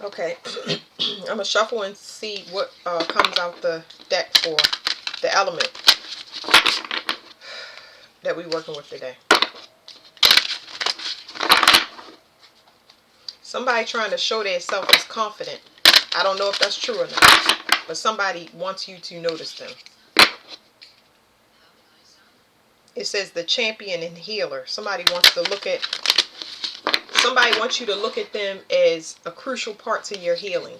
Okay, I'm gonna shuffle and see what comes out the deck for the element that we're working with today. Somebody trying to show themselves as confident. I don't know if that's true or not, but somebody wants you to notice them. It says the champion and healer. Somebody wants you to look at them as a crucial part to your healing.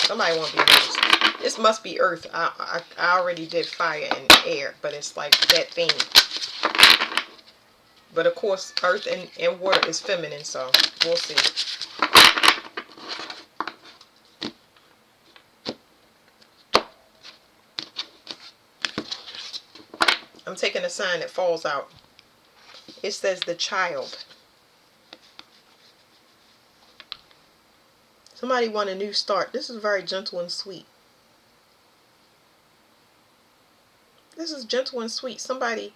Somebody wants to be noticed. This must be earth. I already did fire and air, but it's like that theme. But of course, earth and water is feminine, so we'll see. I'm taking a sign that falls out. It says the child. Somebody want a new start. This is very gentle and sweet. This is gentle and sweet. Somebody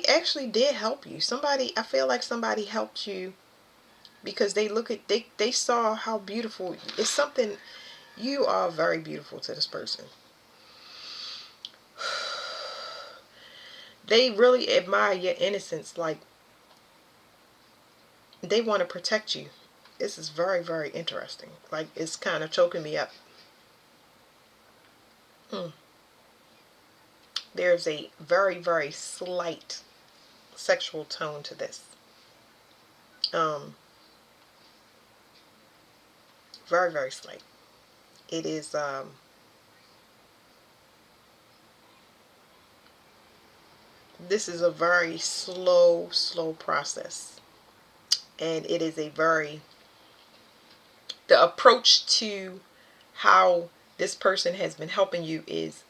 actually did help you. I feel like somebody helped you because they saw how beautiful. It's something. You are very beautiful to this person. They really admire your innocence. Like, they want to protect you. This is very, very interesting. Like, it's kind of choking me up. There's a very, very slight sexual tone to this. Very, very slight. It is this is a very slow process, and it is the approach to how this person has been helping you is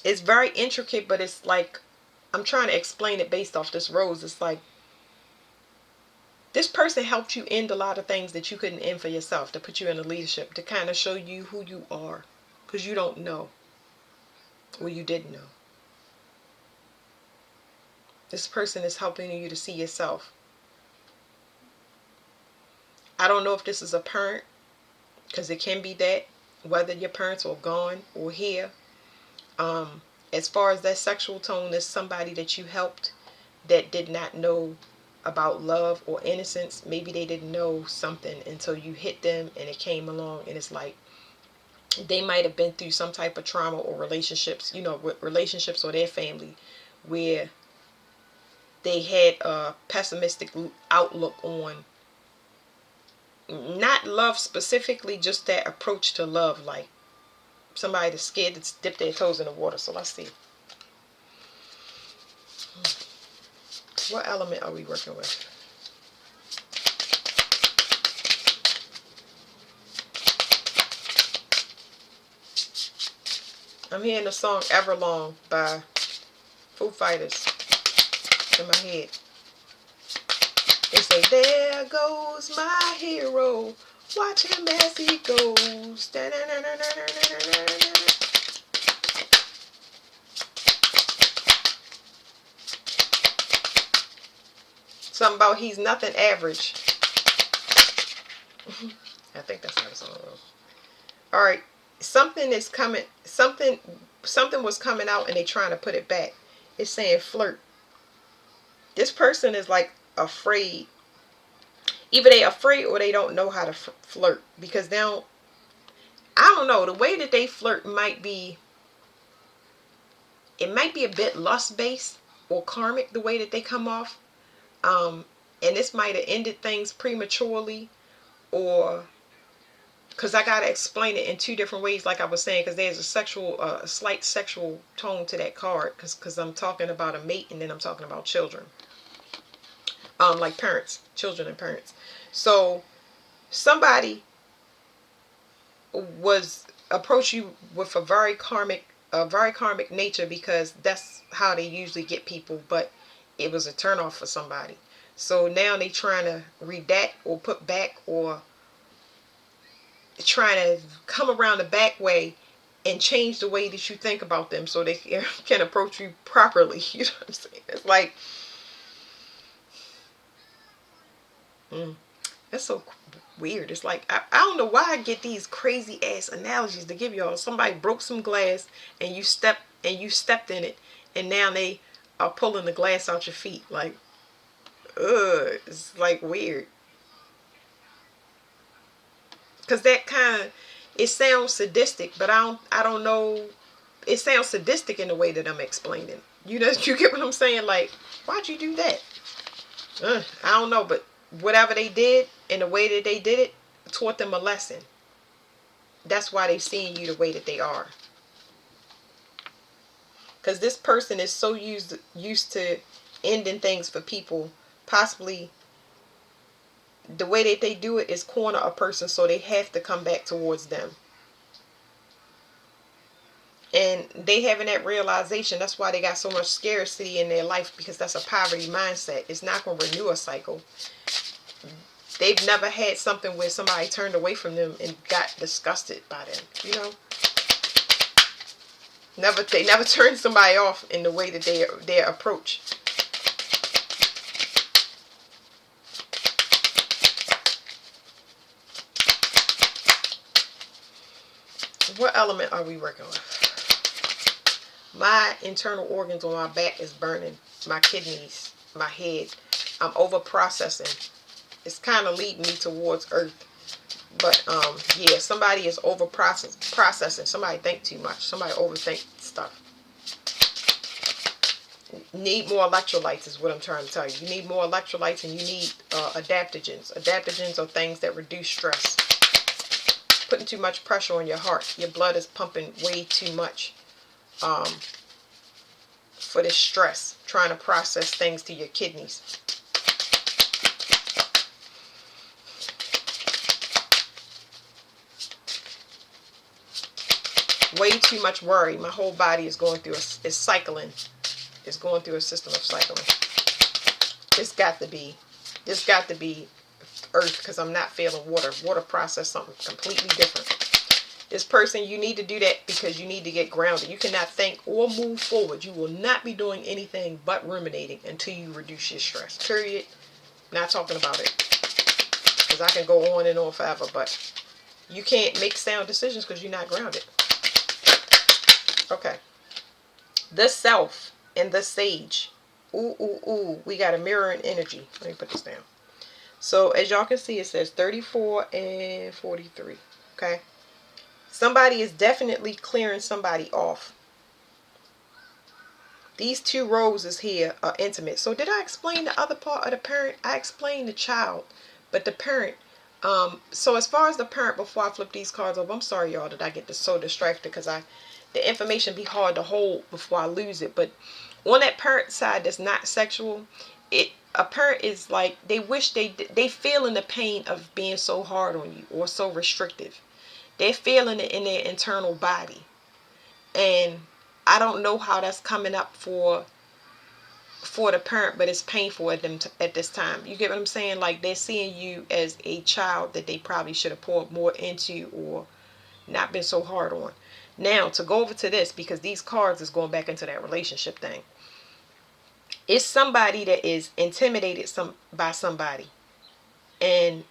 it's very intricate, but it's like, I'm trying to explain it based off this rose. It's like this person helped you end a lot of things that you couldn't end for yourself, to put you in a leadership, to kind of show you who you are, because you don't know, or you didn't know. This person is helping you to see yourself. I don't know if this is a parent, because it can be that, whether your parents are gone or here. As far as that sexual tone, is somebody that you helped that did not know about love or innocence. Maybe they didn't know something until you hit them and it came along, and it's like they might have been through some type of trauma or relationships, with relationships or their family, where they had a pessimistic outlook on not love specifically, just that approach to love, like somebody that's scared to dip their toes in the water. So let's see. What element are we working with? I'm hearing the song Everlong by Foo Fighters in my head. They say, there goes my hero, watch him as he goes. Something about he's nothing average. I think that's how the song goes. Alright, something is coming, something was coming out and they trying to put it back. It's saying flirt. This person is like afraid. Either they afraid or they don't know how to flirt, because I don't know, the way that they flirt might be a bit lust based or karmic, the way that they come off. And this might have ended things prematurely, or because I gotta explain it in two different ways, like I was saying, because there's a slight sexual tone to that card, because I'm talking about a mate and then I'm talking about children, like parents, children and parents. So somebody was approach you with a very karmic nature, because that's how they usually get people, but it was a turnoff for somebody. So now they trying to redact or put back, or trying to come around the back way and change the way that you think about them so they can approach you properly. You know what I'm saying? It's like, that's so weird. It's like, I don't know why I get these crazy ass analogies to give y'all. Somebody broke some glass and you stepped in it, and now they are pulling the glass out your feet. Like, ugh, it's like weird. Cause that kind of, it sounds sadistic, but I don't know. It sounds sadistic in the way that I'm explaining. You know, you get what I'm saying? Like, why'd you do that? I don't know, but whatever they did and the way that they did it taught them a lesson. That's why they seeing you the way that they are. Because this person is so used to ending things for people. Possibly the way that they do it is corner a person, so they have to come back towards them. And they having that realization, that's why they got so much scarcity in their life, because that's a poverty mindset. It's not going to renew a cycle. They've never had something where somebody turned away from them and got disgusted by them. You know, they never turned somebody off in the way that their approach. What element are we working with? My internal organs on my back is burning. My kidneys, my head. I'm over processing. It's kind of leading me towards earth. But yeah, somebody is over processing. Somebody think too much. Somebody overthink stuff. Need more electrolytes is what I'm trying to tell you. You need more electrolytes, and you need adaptogens. Adaptogens are things that reduce stress. Putting too much pressure on your heart. Your blood is pumping way too much for this stress, trying to process things to your kidneys. Way too much worry. My whole body is going through is cycling. It's going through a system of cycling. It's got to be earth, because I'm not feeling water. Water process something completely different. This person, you need to do that because you need to get grounded. You cannot think or move forward. You will not be doing anything but ruminating until you reduce your stress. Period. Not talking about it, because I can go on and on forever, but you can't make sound decisions because you're not grounded. Okay. The self and the sage. Ooh, ooh, ooh. We got a mirroring energy. Let me put this down. So as y'all can see, it says 34 and 43. Okay. Somebody is definitely clearing somebody off. These two roses here are intimate. So did I explain the other part of the parent? I explained the child, but the parent. So as far as the parent, before I flip these cards over, I'm sorry y'all that I get so distracted, because the information be hard to hold before I lose it. But on that parent side that's not sexual, a parent is like, they wish they feeling the pain of being so hard on you or so restrictive. They're feeling it in their internal body. And I don't know how that's coming up for the parent, but it's painful at them at this time. You get what I'm saying? Like, they're seeing you as a child that they probably should have poured more into or not been so hard on. Now, to go over to this, because these cards is going back into that relationship thing. It's somebody that is intimidated by somebody. And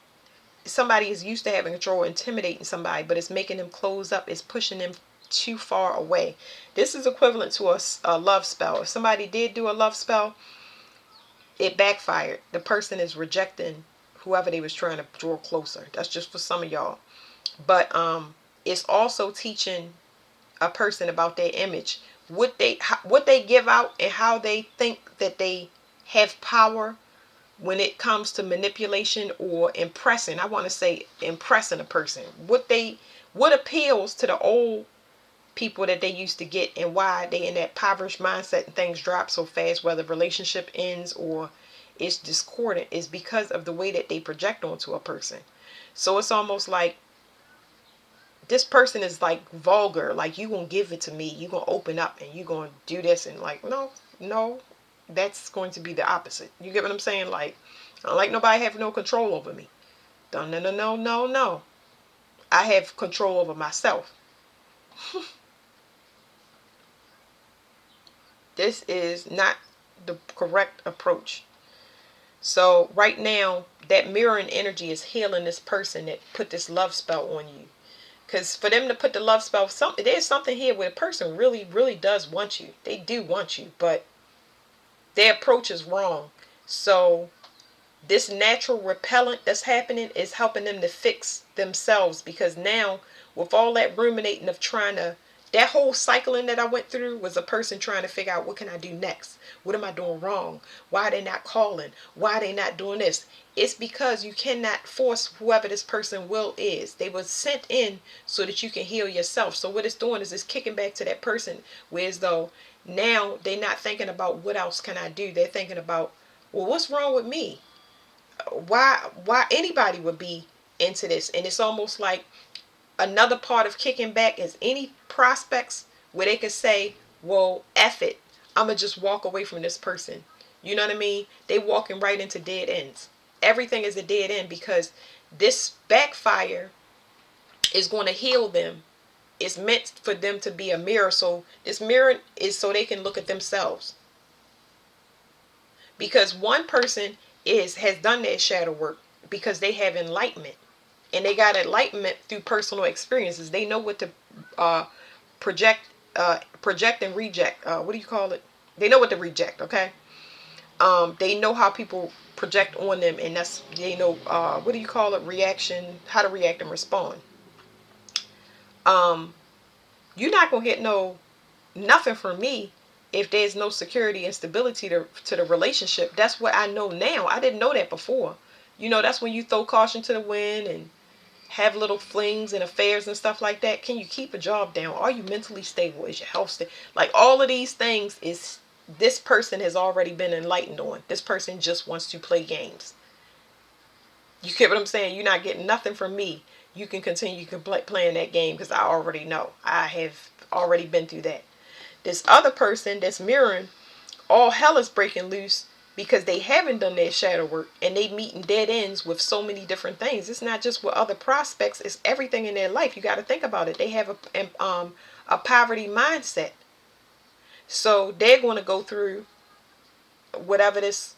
somebody is used to having control, intimidating somebody, but it's making them close up. It's pushing them too far away. This is equivalent to a love spell. If somebody did do a love spell, it backfired. The person is rejecting whoever they was trying to draw closer. That's just for some of y'all. But it's also teaching a person about their image, what they give out, and how they think that they have power when it comes to manipulation or impressing. I want to say impressing a person. What appeals to the old people that they used to get, and why they in that impoverished mindset and things drop so fast, whether relationship ends or it's discordant, is because of the way that they project onto a person. So it's almost like this person is like vulgar, like, you gonna give it to me, you gonna open up and you gonna do this, and like, no, that's going to be the opposite. You get what I'm saying? Like, I don't like nobody having no control over me. No. I have control over myself. This is not the correct approach. So right now, that mirroring energy is healing this person that put this love spell on you. Because for them to put the love spell, there's something here where a person really, really does want you. They do want you, but their approach is wrong. So this natural repellent that's happening is helping them to fix themselves, because now with all that ruminating of trying to, that whole cycling that I went through was a person trying to figure out, what can I do next? What am I doing wrong? Why are they not calling? Why are they not doing this? It's because you cannot force whoever this person will is. They were sent in so that you can heal yourself. So what it's doing is it's kicking back to that person, whereas though now they're not thinking about what else can I do. They're thinking about, well, what's wrong with me? Why anybody would be into this? And it's almost like another part of kicking back is any prospects where they could say, well, F it, I'm gonna just walk away from this person. You know what I mean? They walking right into dead ends. Everything is a dead end, because this backfire is going to heal them. It's meant for them to be a mirror. So this mirror is so they can look at themselves, because one person has done their shadow work because they have enlightenment, and they got enlightenment through personal experiences. They know what to project and reject. What do you call it? They know what to reject. Okay. They know how people project on them, and that's, they know what do you call it, reaction, how to react and respond. You're not gonna get nothing from me if there's no security and stability to the relationship. That's what I know now. I didn't know that before. That's when you throw caution to the wind and have little flings and affairs and stuff like that. Can you keep a job down? Are you mentally stable? Is your health stable? Like, all of these things is, this person has already been enlightened on. This person just wants to play games. You get what I'm saying? You're not getting nothing from me. You can continue playing that game, because I already know. I have already been through that. This other person that's mirroring, all hell is breaking loose because they haven't done their shadow work, and they meeting dead ends with so many different things. It's not just with other prospects, it's everything in their life. You got to think about it. They have a poverty mindset. So they're going to go through whatever this,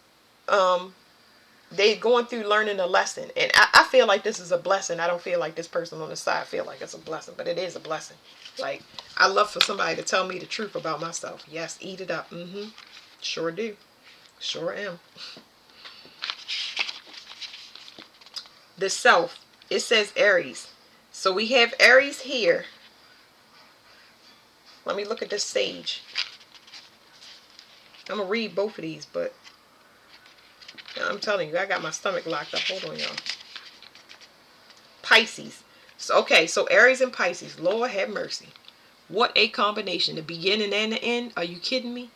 they're going through learning a lesson. And I feel like this is a blessing. I don't feel like this person on the side feel like it's a blessing, but it is a blessing. Like, I love for somebody to tell me the truth about myself. Yes, eat it up. Sure do. Sure am. The self, it says Aries. So we have Aries here. Let me look at this sage. I'm going to read both of these, but I'm telling you, I got my stomach locked up. Hold on, y'all. Pisces. So, okay, so Aries and Pisces. Lord have mercy. What a combination. The beginning and the end. Are you kidding me?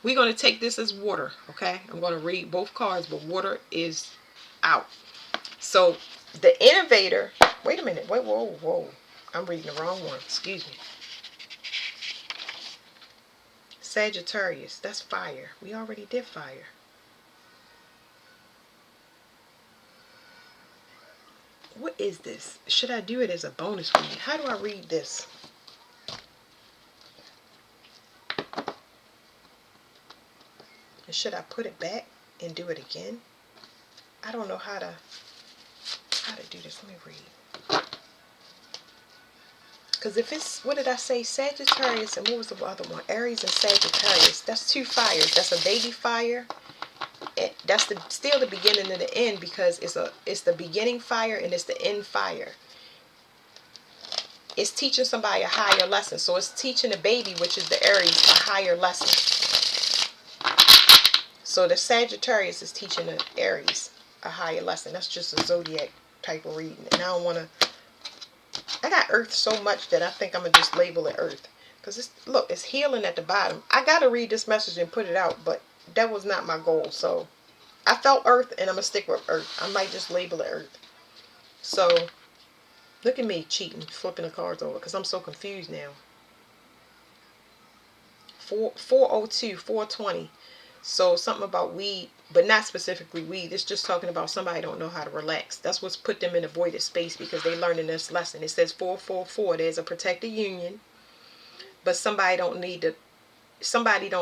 We're going to take this as water, okay? I'm going to read both cards, but water is out. So, the innovator. Wait a minute. Wait, whoa. I'm reading the wrong one. Excuse me. Sagittarius. That's fire. We already did fire. What is this? Should I do it as a bonus read? How do I read this? And should I put it back and do it again? I don't know how to do this. Let me read. Because if it's, what did I say? Sagittarius, and what was the other one? Aries and Sagittarius. That's two fires. That's a baby fire. That's still the beginning and the end, because it's the beginning fire and it's the end fire. It's teaching somebody a higher lesson. So it's teaching the baby, which is the Aries, a higher lesson. So the Sagittarius is teaching the Aries a higher lesson. That's just a zodiac type of reading. And I don't want to, I got Earth so much that I think I'm going to just label it Earth. Because look, it's healing at the bottom. I got to read this message and put it out, but that was not my goal. So I felt Earth, and I'm going to stick with Earth. I might just label it Earth. So look at me cheating, flipping the cards over, because I'm so confused now. 402, 420. So something about weed, but not specifically weed. It's just talking about somebody don't know how to relax. That's what's put them in a voided space, because they learning this lesson. It says 444. There's a protected union but somebody don't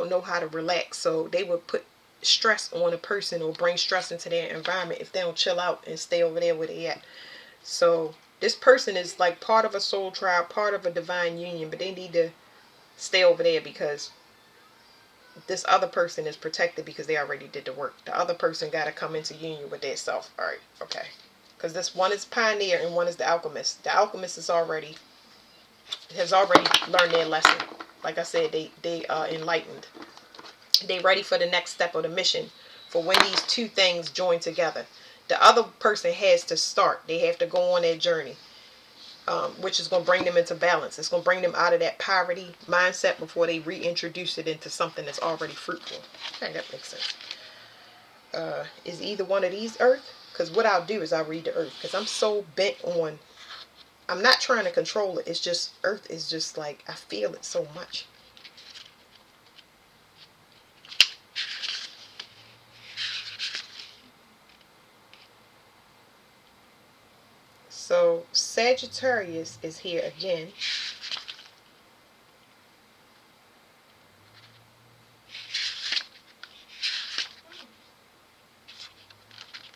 know how to relax, so they would put stress on a person or bring stress into their environment if they don't chill out and stay over there where they at. So this person is like part of a soul tribe, part of a divine union, but they need to stay over there because this other person is protected because they already did the work. The other person got to come into union with their self. All right, okay. Because this one is pioneer and one is the alchemist. The alchemist has already learned their lesson. Like I said, they are enlightened. They ready for the next step of the mission for when these two things join together. The other person has to start. They have to go on their journey, which is going to bring them into balance. It's going to bring them out of that poverty mindset before they reintroduce it into something that's already fruitful. Okay, that makes sense. Is either one of these earth? Because what I'll do is I'll read the earth. Because I'm so bent on, I'm not trying to control it. It's just, earth is just like, I feel it so much. So Sagittarius is here again.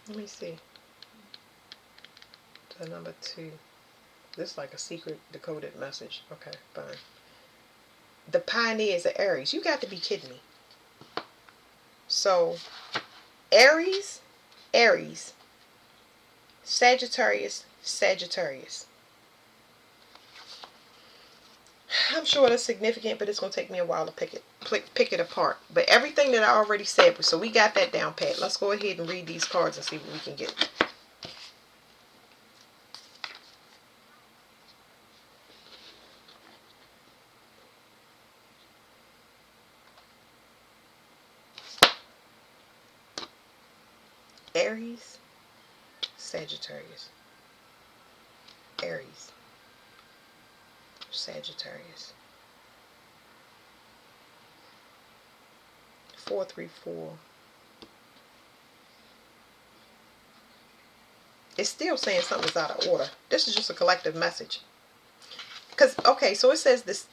Let me see. The number 2. This is like a secret decoded message. Okay, fine. The pioneer is a Aries. You got to be kidding me. So Aries, Sagittarius, Sagittarius. I'm sure that's significant, but it's going to take me a while to pick it apart. But everything that I already said, so we got that down pat. Let's go ahead and read these cards and see what we can get. Aries, Sagittarius. Aries, Sagittarius. 434. It's still saying something's out of order. This is just a collective message. Because, okay, so it says this.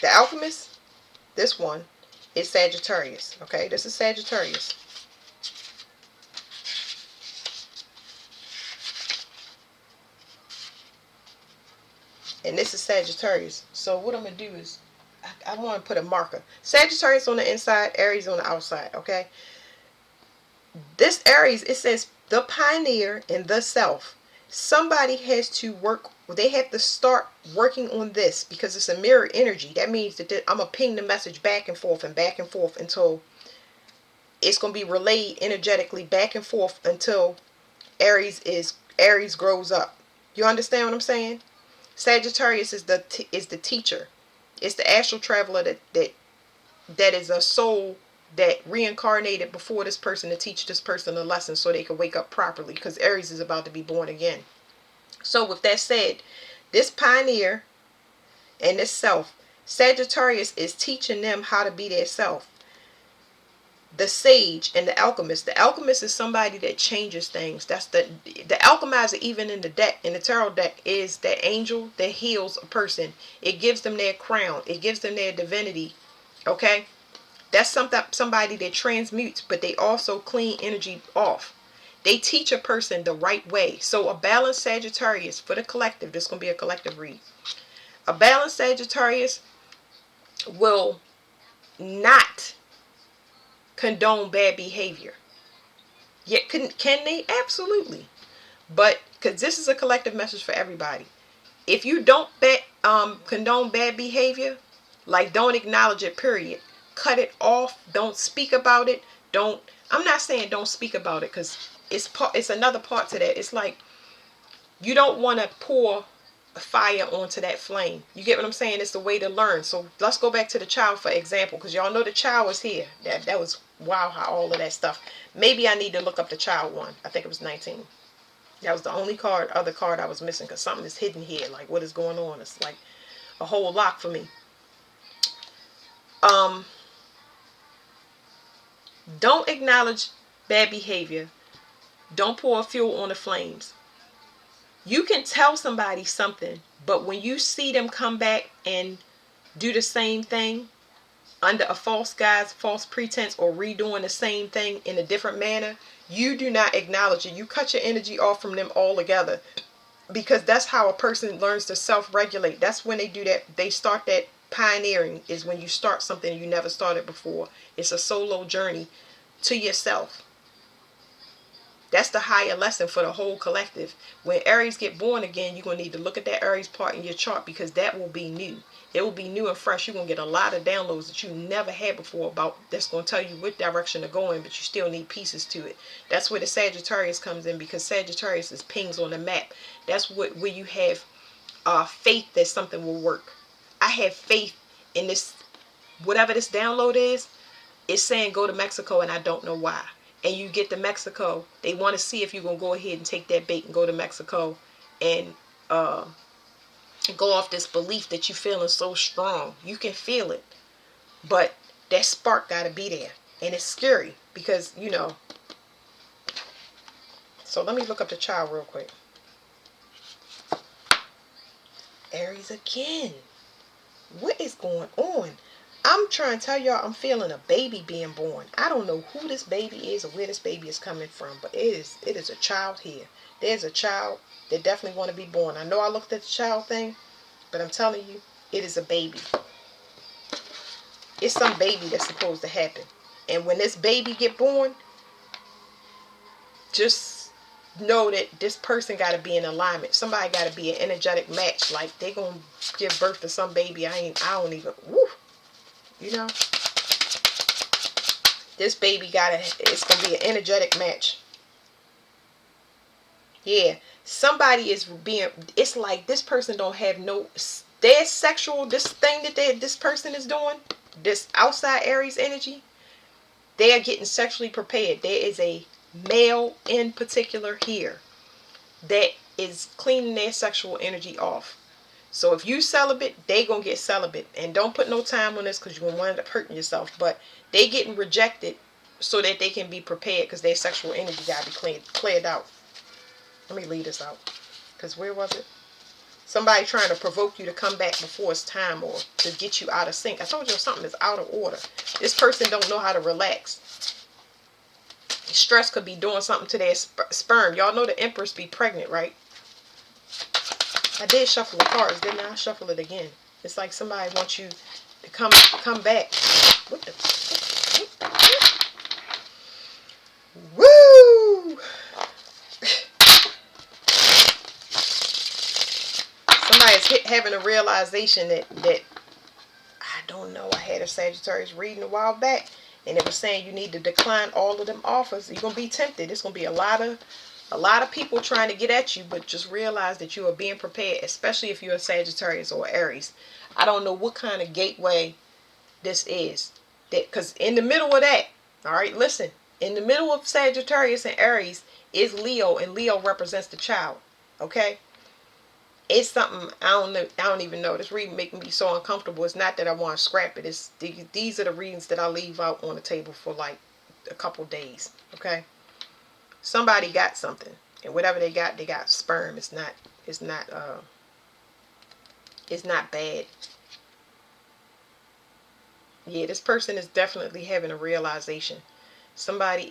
The alchemist, this one, is Sagittarius. Okay, this is Sagittarius. And this is Sagittarius. So what I'm going to do is, I want to put a marker. Sagittarius on the inside, Aries on the outside, okay? This Aries, it says the pioneer and the self. Somebody has to work, they have to start working on this because it's a mirror energy. That means that I'm going to ping the message back and forth until it's going to be relayed energetically back and forth until Aries grows up. You understand what I'm saying? Sagittarius is the teacher. It's the astral traveler that is a soul that reincarnated before this person to teach this person a lesson so they can wake up properly, because Aries is about to be born again. So with that said, this pioneer and this self, Sagittarius is teaching them how to be their self. The sage and the alchemist. The alchemist is somebody that changes things. That's the alchemizer, even in the deck, in the tarot deck, is that angel that heals a person. It gives them their crown. It gives them their divinity. Okay? That's somebody that transmutes, but they also clean energy off. They teach a person the right way. So a balanced Sagittarius, for the collective, this is going to be a collective read. A balanced Sagittarius will not condone bad behavior. Yet can they? Absolutely. But because this is a collective message for everybody. If you don't condone bad behavior, like don't acknowledge it, period. Cut it off. Don't speak about it. I'm not saying don't speak about it, because it's another part to that. It's like you don't want to pour fire onto that flame. You get what I'm saying? It's the way to learn. So let's go back to the child for example, because y'all know the child was here. That was wow, how all of that stuff. Maybe I need to look up the child one. I think it was 19. That was the only other card I was missing, because something is hidden here. Like, what is going on? It's like a whole lock for me. Don't acknowledge bad behavior. Don't pour fuel on the flames. You can tell somebody something, But when you see them come back and do the same thing under a false guise, false pretense, or redoing the same thing in a different manner, you do not acknowledge it. You cut your energy off from them altogether, because that's how a person learns to self-regulate. That's when they do that. They start that pioneering, is when you start something you never started before. It's a solo journey to yourself. That's the higher lesson for the whole collective. When Aries get born again, you're going to need to look at that Aries part in your chart, because that will be new. It will be new and fresh. You're going to get a lot of downloads that you never had before, about that's going to tell you what direction to go in, but you still need pieces to it. That's where the Sagittarius comes in, because Sagittarius is pings on the map. That's where you have faith that something will work. I have faith in this, whatever this download is. It's saying go to Mexico, and I don't know why. And you get to Mexico, they want to see if you're going to go ahead and take that bait and go to Mexico and go off this belief that you're feeling so strong. You can feel it, but that spark got to be there. And it's scary because, you know. So let me look up the child real quick. Aries again. What is going on? I'm trying to tell y'all, I'm feeling a baby being born. I don't know who this baby is or where this baby is coming from, but it is a child here. There's a child that definitely want to be born. I know I looked at the child thing, but I'm telling you, it is a baby. It's some baby that's supposed to happen. And when this baby get born, just know that this person got to be in alignment. Somebody got to be an energetic match. Like, they going to give birth to some baby. I don't even, woo. You know, this baby it's going to be an energetic match. Yeah, somebody is being, it's like this person don't have no, their sexual, this thing that this person is doing, this outside Aries energy, they are getting sexually prepared. There is a male in particular here that is cleaning their sexual energy off. So if you celibate, they gonna get celibate. And don't put no time on this, because you're gonna wind up hurting yourself. But they getting rejected so that they can be prepared, because their sexual energy gotta be cleared out. Let me leave this out, because where was it? Somebody trying to provoke you to come back before it's time, or to get you out of sync. I told you something is out of order. This person don't know how to relax. Stress could be doing something to their sperm. Y'all know the Empress be pregnant, right? I did shuffle the cards, didn't I? Shuffle it again. It's like somebody wants you to come back. What the? Woo! Somebody's having a realization that I don't know. I had a Sagittarius reading a while back, and it was saying you need to decline all of them offers. You're gonna be tempted. It's gonna be a lot of people trying to get at you, but just realize that you are being prepared, especially if you're a Sagittarius or Aries. I don't know what kind of gateway this is. Because in the middle of that, all right, listen, in the middle of Sagittarius and Aries is Leo, and Leo represents the child. Okay? It's something I don't even know. This reading making me so uncomfortable. It's not that I want to scrap it. It's these are the readings that I leave out on the table for like a couple days. Okay? Somebody got something, and whatever they got sperm. It's not bad. Yeah, this person is definitely having a realization. Somebody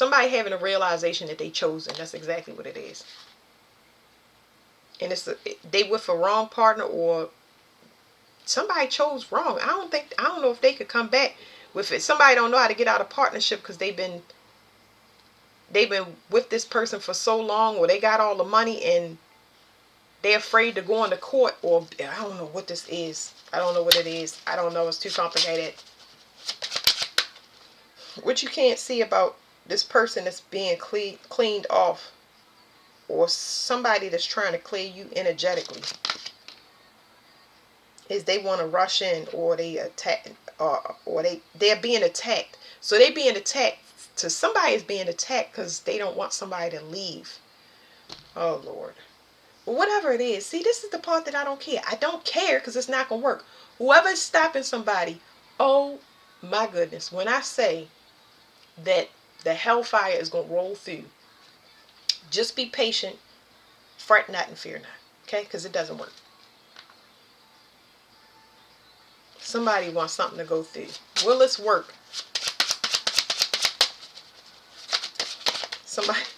having a realization that they chosen. That's exactly what it is. And they with a wrong partner, or somebody chose wrong. I don't know if they could come back with it. Somebody don't know how to get out of partnership, because they've been with this person for so long, or they got all the money and they're afraid to go into court, or I don't know what this is. I don't know what it is. I don't know. It's too complicated. What you can't see about this person that's being cleaned off, or somebody that's trying to clear you energetically, is they want to rush in, or they attack, or they're being attacked. So they being attacked. To somebody is being attacked because they don't want somebody to leave. Oh Lord. Whatever it is. See, this is the part that I don't care. I don't care, because it's not going to work. Whoever's stopping somebody, oh my goodness. When I say that the hellfire is going to roll through, just be patient, fret not, and fear not. Okay, because it doesn't work. Somebody wants something to go through. Will this work?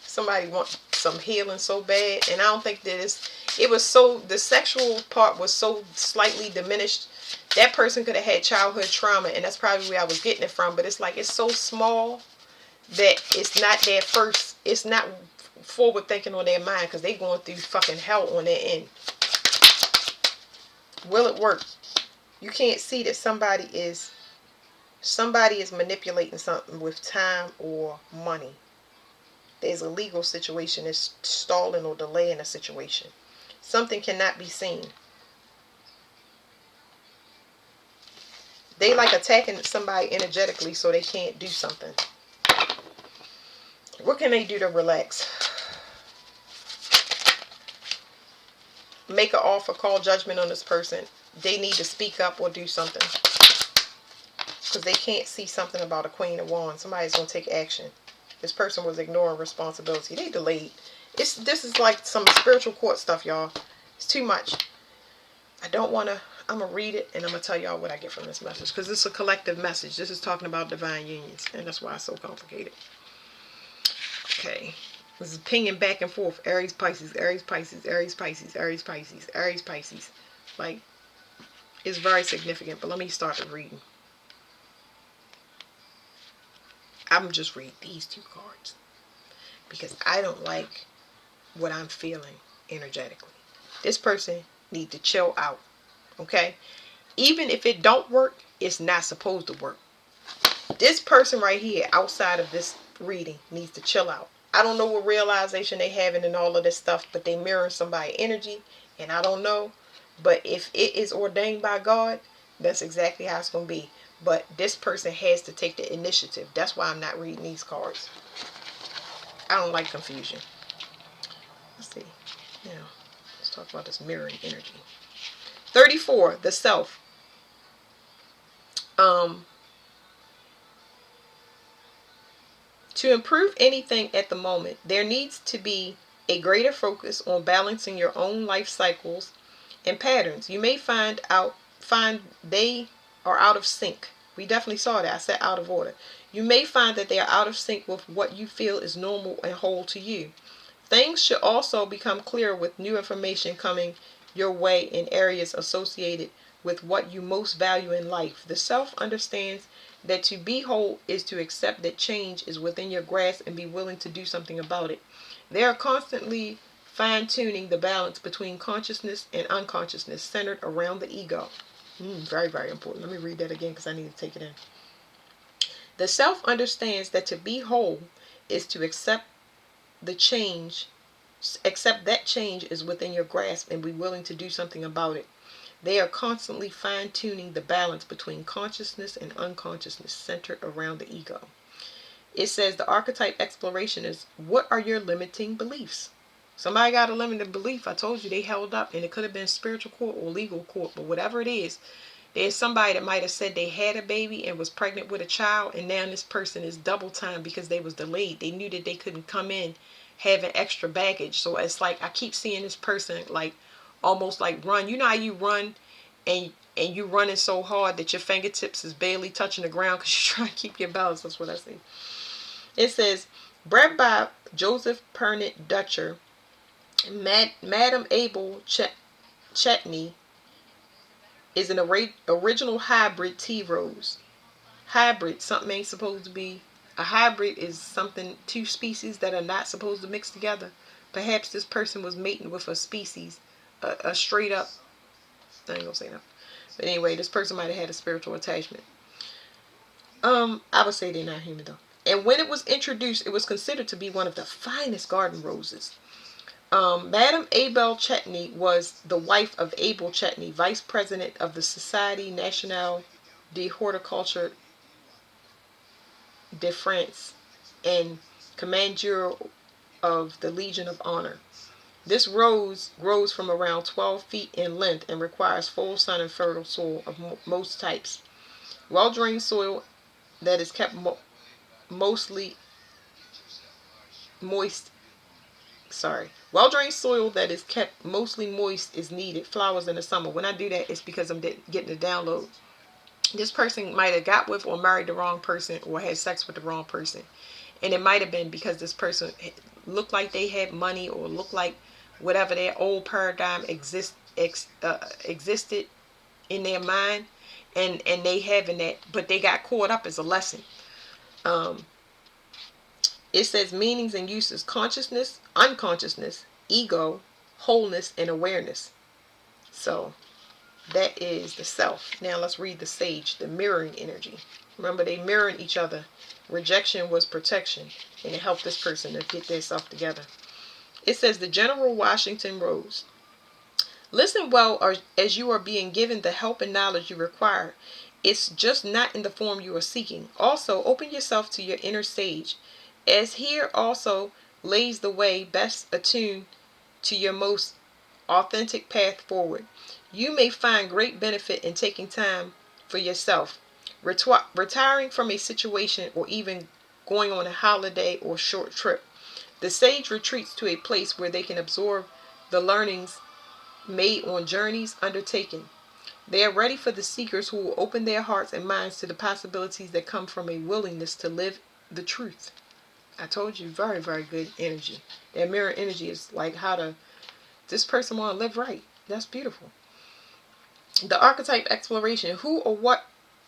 Somebody wants some healing so bad, and I don't think that it was so, the sexual part was so slightly diminished. That person could have had childhood trauma, and that's probably where I was getting it from. But it's like, it's so small that it's not their first, it's not forward thinking on their mind, because they going through fucking hell on their end. Will it work? You can't see that somebody is manipulating something with time or money. There's a legal situation that's stalling or delaying a situation. Something cannot be seen. They like attacking somebody energetically so they can't do something. What can they do to relax? Make an offer, call judgment on this person. They need to speak up or do something. Because they can't see something about a Queen of Wands. Somebody's going to take action. This person was ignoring responsibility. They delayed. This is like some spiritual court stuff, y'all. It's too much. I'm going to read it, and I'm going to tell y'all what I get from this message. Because this is a collective message. This is talking about divine unions. And that's why it's so complicated. Okay. This is pinging back and forth. Aries, Pisces, Aries, Pisces, Aries, Pisces, Aries, Pisces, Aries, Pisces. Like, it's very significant. But let me start the reading. I'm just read these two cards. Because I don't like what I'm feeling energetically. This person need to chill out. Okay? Even if it don't work, it's not supposed to work. This person right here, outside of this reading, needs to chill out. I don't know what realization they having and all of this stuff, but they mirroring somebody's energy, and I don't know. But if it is ordained by God, that's exactly how it's going to be. But this person has to take the initiative. That's why I'm not reading these cards. I don't like confusion. Let's see. Now, let's talk about this mirroring energy. 34, the self. To improve anything at the moment, there needs to be a greater focus on balancing your own life cycles and patterns. You may find they are out of sync. We definitely saw that. I said out of order. You may find that they are out of sync with what you feel is normal and whole to you. Things should also become clear with new information coming your way in areas associated with what you most value in life. The self understands that to be whole is to accept that change is within your grasp and be willing to do something about it. They are constantly fine-tuning the balance between consciousness and unconsciousness centered around the ego. Very, very important. Let me read that again because I need to take it in. The self understands that to be whole is to accept that change is within your grasp and be willing to do something about it. They are constantly fine-tuning the balance between consciousness and unconsciousness centered around the ego. It says the archetype exploration is, what are your limiting beliefs? Somebody got a limited belief. I told you they held up, and it could have been spiritual court or legal court, but whatever it is, there's somebody that might have said they had a baby and was pregnant with a child, and now this person is double time because they was delayed. They knew that they couldn't come in having extra baggage. So it's like I keep seeing this person like almost like run. You know how you run and you running so hard that your fingertips is barely touching the ground because you're trying to keep your balance. That's what I see. It says, bred by Joseph Pernod Dutcher, Madame Abel Chetney is an original hybrid tea rose. Hybrid, something ain't supposed to be. A hybrid is something, two species that are not supposed to mix together. Perhaps this person was mating with a species, a straight up, I ain't gonna say that. But anyway, this person might have had a spiritual attachment. I would say they're not human though. And when it was introduced, it was considered to be one of the finest garden roses. Madame Abel Chetney was the wife of Abel Chetney, vice president of the Société Nationale de Horticulture de France and commander of the Legion of Honor. This rose grows from around 12 feet in length and requires full sun and fertile soil of most types. Well-drained soil that is kept mostly moist. Well-drained soil that is kept mostly moist is needed. Flowers in the summer. When I do that, it's because I'm getting a download. This person might have got with or married the wrong person or had sex with the wrong person. And it might have been because this person looked like they had money or looked like whatever their old paradigm existed in their mind. And they having that, but they got caught up as a lesson. Um, it says meanings and uses: consciousness, unconsciousness, ego, wholeness, and awareness. So that is the self. Now let's read the sage, the mirroring energy. Remember, they mirrored each other. Rejection was protection, and it helped this person to get their self together. It says the General Washington Rose. Listen well as you are being given the help and knowledge you require. It's just not in the form you are seeking. Also, open yourself to your inner sage, as here also lays the way best attuned to your most authentic path forward. You may find great benefit in taking time for yourself, retiring from a situation, or even going on a holiday or short trip. The sage retreats to a place where they can absorb the learnings made on journeys undertaken. They are ready for the seekers who will open their hearts and minds to the possibilities that come from a willingness to live the truth. I told you, very, very good energy. That mirror energy is like how to, this person want to live right. That's beautiful. The archetype exploration. Who or what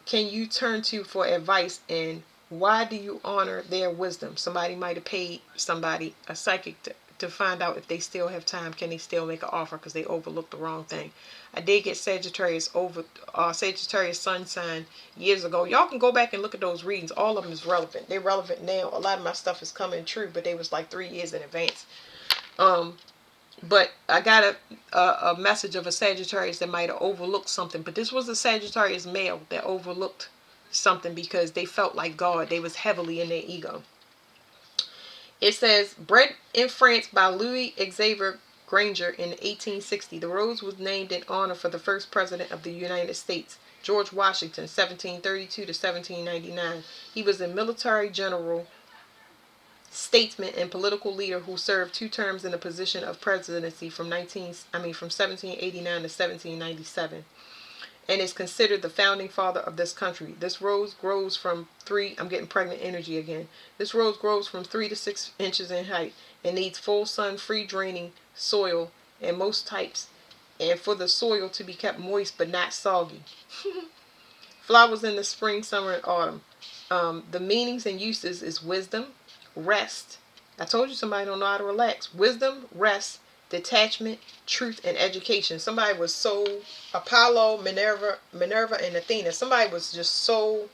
can you turn to for advice, and why do you honor their wisdom? Somebody might have paid somebody, a psychic, to find out if they still have time. Can they still make an offer because they overlooked the wrong thing? I did get Sagittarius sun sign years ago. Y'all can go back and look at those readings. All of them is relevant. They're relevant now. A lot of my stuff is coming true, but they was like 3 years in advance. But I got a message of a Sagittarius that might have overlooked something. But this was a Sagittarius male that overlooked something because they felt like God. They was heavily in their ego. It says, bred in France by Louis Xavier Granger in 1860, the rose was named in honor for the first president of the United States, George Washington, 1732 to 1799. He was a military general, statesman, and political leader who served 2 terms in the position of presidency from 1789 to 1797, and is considered the founding father of this country. This rose grows from 3, I'm getting pregnant energy again. This rose grows from 3 to 6 inches in height and needs full sun, free draining soil and most types, and for the soil to be kept moist but not soggy. Flowers in the spring, summer, and autumn. The meanings and uses is wisdom, rest. I told you somebody don't know how to relax. Wisdom, rest, detachment, truth, and education. Somebody was so Apollo, Minerva, and Athena. Somebody was just so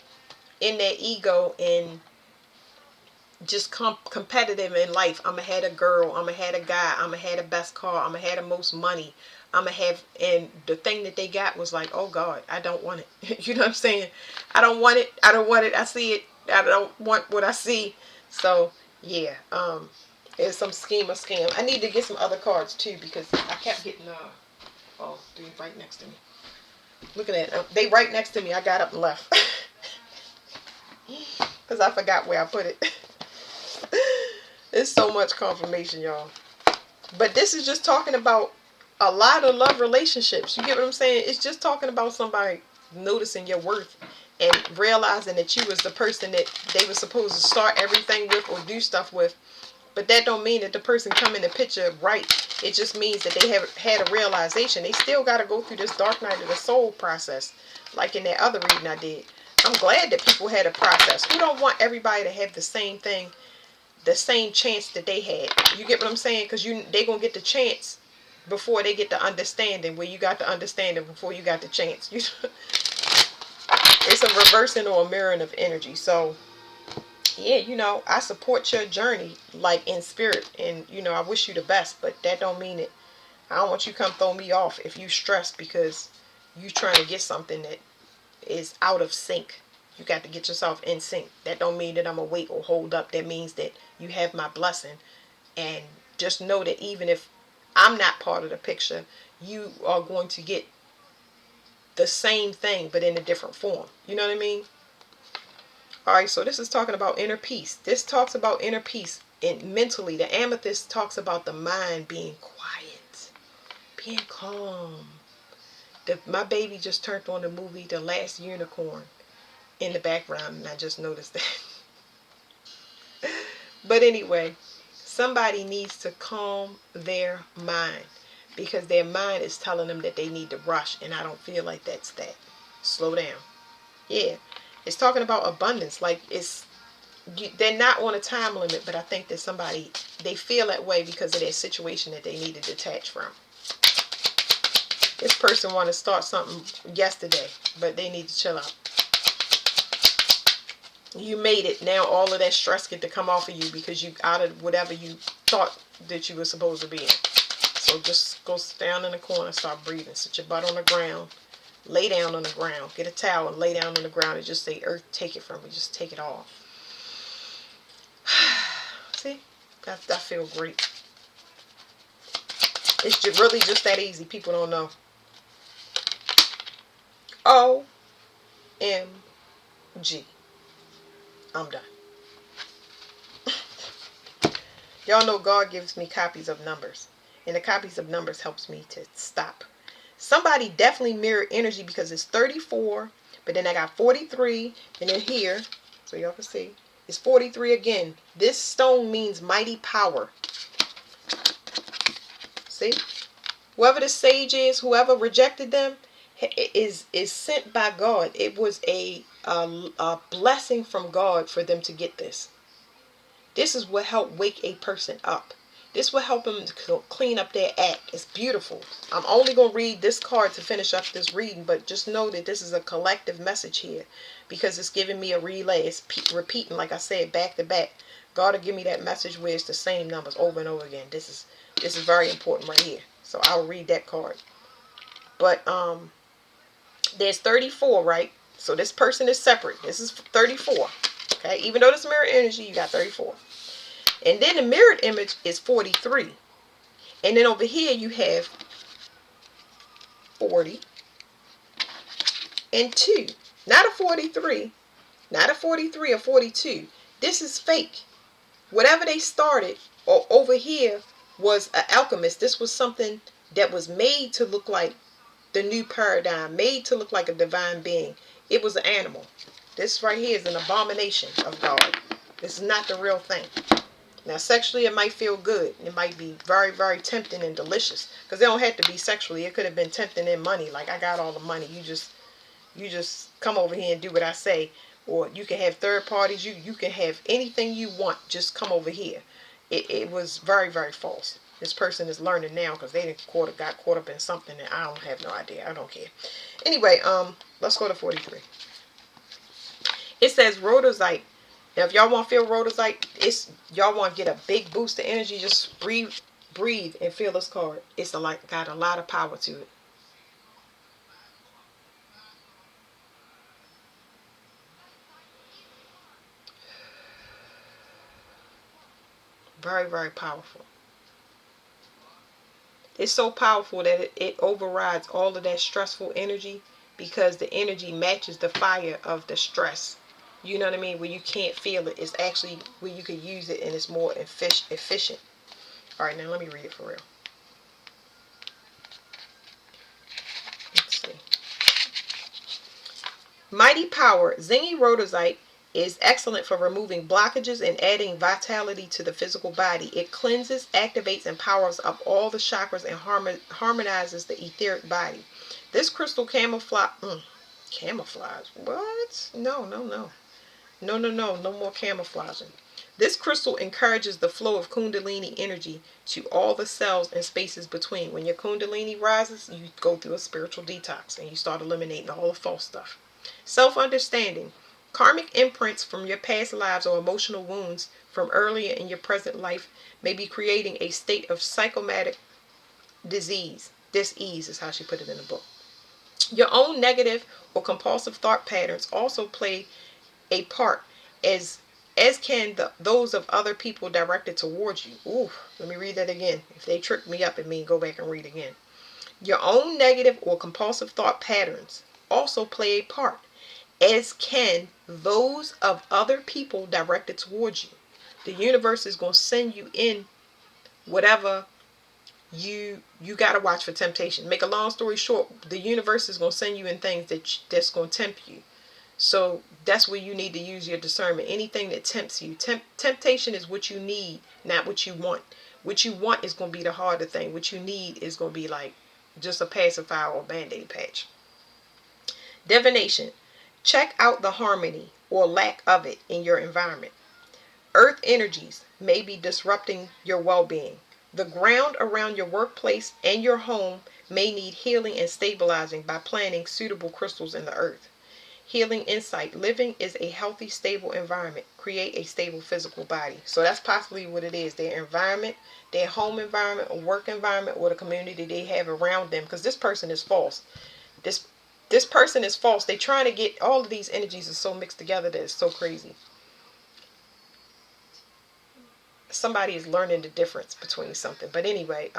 in their ego and just competitive in life. I'ma have a girl. I'ma have a guy. I'ma have the best car. I'ma have the most money. I'ma have, and the thing that they got was like, oh God, I don't want it. You know what I'm saying? I don't want it. I don't want it. I see it. I don't want what I see. So yeah, it's some scam. I need to get some other cards too because I kept getting oh, they're right next to me. Look at that. They right next to me. I got up and left because I forgot where I put it. There's so much confirmation, y'all. But this is just talking about a lot of love relationships. You get what I'm saying? It's just talking about somebody noticing your worth and realizing that you was the person that they were supposed to start everything with or do stuff with. But that don't mean that the person come in the picture right. It just means that they have had a realization. They still got to go through this dark night of the soul process, like in that other reading I did. I'm glad that people had a process. Who don't want everybody to have the same thing, the same chance that they had? You get what I'm saying? Because they gonna get the chance before they get the understanding, where you got the understanding before you got the chance. It's a reversing or a mirroring of energy. So yeah, I support your journey, like in spirit, and I wish you the best, but that don't mean it. I don't want you to come throw me off if you stressed because you trying to get something that is out of sync. You got to get yourself in sync. That don't mean that I'm gonna wait or hold up. That means that you have my blessing, and just know that even if I'm not part of the picture, you are going to get the same thing but in a different form. You know what I mean? Alright, so this is talking about inner peace. This talks about inner peace. and mentally, the amethyst talks about the mind being quiet, being calm. My baby just turned on the movie The Last Unicorn in the background, and I just noticed that. But anyway, somebody needs to calm their mind, because their mind is telling them that they need to rush, and I don't feel like that's that. Slow down. Yeah, it's talking about abundance. Like, they're not on a time limit, but I think that somebody, they feel that way because of their situation that they need to detach from. This person want to start something yesterday, but they need to chill out. You made it. Now all of that stress get to come off of you because you out of whatever you thought that you were supposed to be in. So just go down in the corner, start breathing. Sit your butt on the ground. Lay down on the ground. Get a towel and lay down on the ground and just say, Earth, take it from me. Just take it all. See? I feel great. It's really just that easy. People don't know. OMG. I'm done. Y'all know God gives me copies of numbers. And the copies of numbers helps me to stop. Somebody definitely mirrored energy, because it's 34. But then I got 43. And then here, so y'all can see, it's 43 again. This stone means mighty power. See? Whoever the sage is, whoever rejected them, is sent by God. It was a blessing from God for them to get this. This is what helped wake a person up. This will help them to clean up their act. It's beautiful. I'm only going to read this card to finish up this reading, but just know that this is a collective message here, because it's giving me a relay. It's repeating, like I said, back to back. God will give me that message where it's the same numbers over and over again. This is very important right here. So I'll read that card. But there's 34, right? So this person is separate. This is 34. Okay, even though this mirror energy, you got 34. And then the mirrored image is 43. And then over here you have 40 and 2. Not a 43. Not a 43 or 42. This is fake. Whatever they started over here was an alchemist. This was something that was made to look like the new paradigm, made to look like a divine being. It was an animal. This right here is an abomination of God. This is not the real thing. Now, sexually, it might feel good. It might be very, very tempting and delicious. Because it don't have to be sexually. It could have been tempting in money. Like, I got all the money. You just come over here and do what I say. Or you can have third parties. You can have anything you want. Just come over here. It was very, very false. This person is learning now because they got caught up in something that I don't have no idea. I don't care. Anyway, let's go to 43. It says rhodozite. Now, if y'all want to feel rhodozite, y'all want to get a big boost of energy, just breathe and feel this card. It's got a lot of power to it. Very, very powerful. It's so powerful that it overrides all of that stressful energy, because the energy matches the fire of the stress. You know what I mean? Where you can't feel it. It's actually where you could use it and it's more efficient. Alright, now let me read it for real. Let's see. Mighty power. Zingy rhodozite is excellent for removing blockages and adding vitality to the physical body. It cleanses, activates, and powers up all the chakras and harmonizes the etheric body. This crystal camouflage. Camouflage? What? No. No more camouflaging. This crystal encourages the flow of Kundalini energy to all the cells and spaces between. When your Kundalini rises, you go through a spiritual detox and you start eliminating all the false stuff. Self-understanding. Karmic imprints from your past lives or emotional wounds from earlier in your present life may be creating a state of psychosomatic disease. Dis-ease is how she put it in the book. Your own negative or compulsive thought patterns also play a part, as can those of other people directed towards you. Ooh, let me read that again. If they tricked me up, it means go back and read again. Your own negative or compulsive thought patterns also play a part, as can those of other people directed towards you. The universe is going to send you in whatever you got to watch for temptation. Make a long story short, the universe is going to send you in things that's going to tempt you. So that's where you need to use your discernment. Anything that tempts you. Temptation is what you need, not what you want. What you want is going to be the harder thing. What you need is going to be like just a pacifier or band-aid patch. Divination. Check out the harmony or lack of it in your environment. Earth energies may be disrupting your well-being. The ground around your workplace and your home may need healing and stabilizing by planting suitable crystals in the earth. Healing insight. Living is a healthy, stable environment. Create a stable physical body. So that's possibly what it is. Their environment, their home environment or work environment or the community they have around them. Because this person is false. This this person is false. They're trying to get all of these energies are so mixed together that it's so crazy. Somebody is learning the difference between something. But anyway,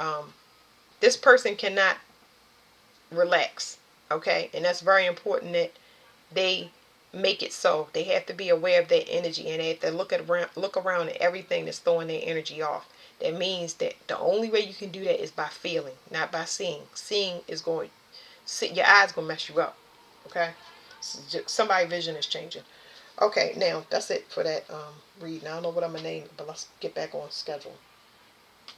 this person cannot relax. Okay, and that's very important that they make it so. They have to be aware of their energy and they have to look around at everything that's throwing their energy off. That means that the only way you can do that is by feeling, not by seeing. Seeing is going, your eyes gonna mess you up. Okay, somebody's vision is changing. Okay, now that's it for that read. Now I don't know what I'm gonna name, but let's get back on schedule.